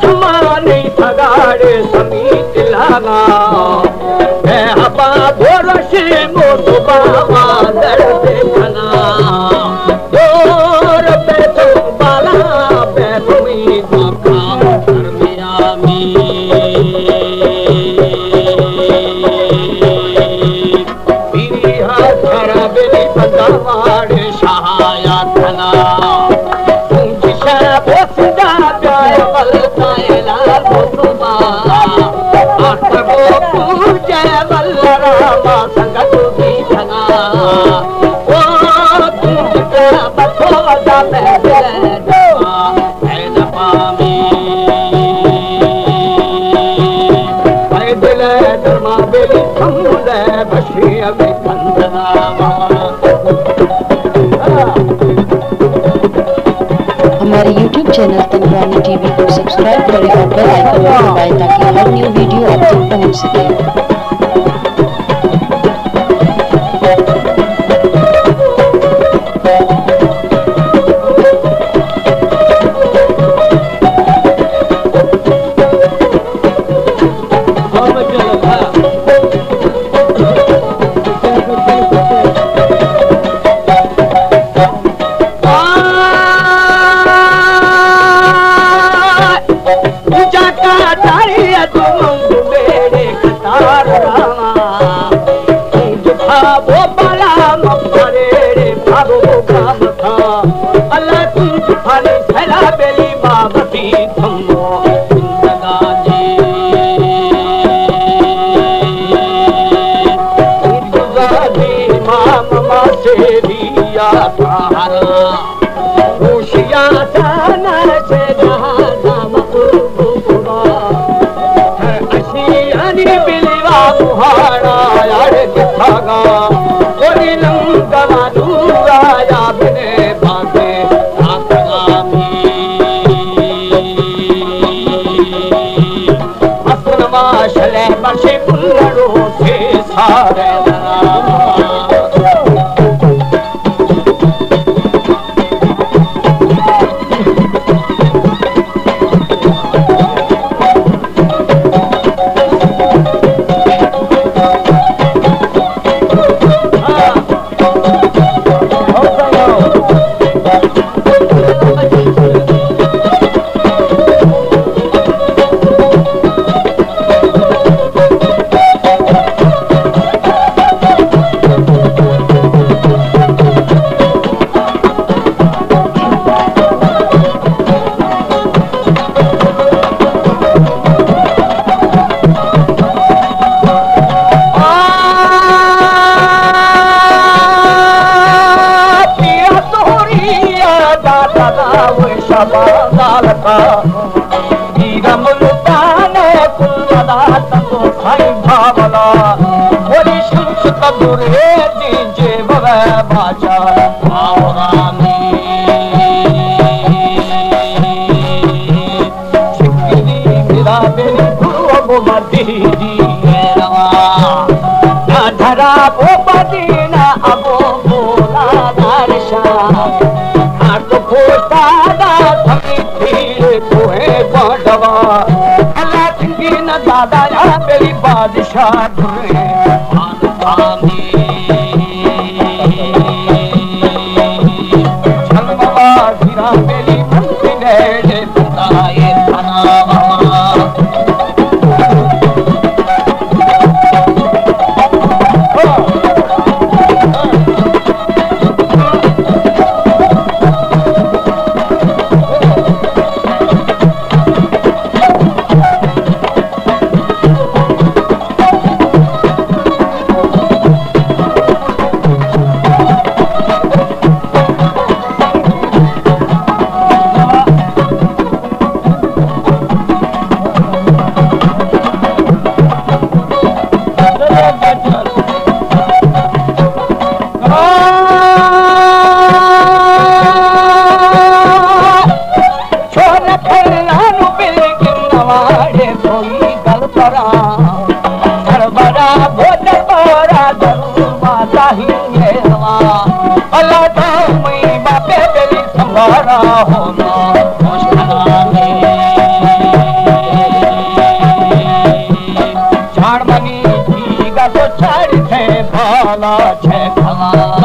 छमानी थगाड़े समीत लागा हबा दोरशे मोतुबा दर देखना दोर पे तो बाला पे तुम्ही बाका धर्मिया मी पीरी हाथ बेली बंदावाड़े शाया थना हमारे YouTube चैनल तनवानी टीवी को सब्सक्राइब करें और बेल आइकन को दबाएं ताकि हर न्यू वीडियो आप तक पहुंच सके। अल्लाह तो मैं बापे बेली संभारा होना मुश्किल में तो चढ़ते भाला छे खला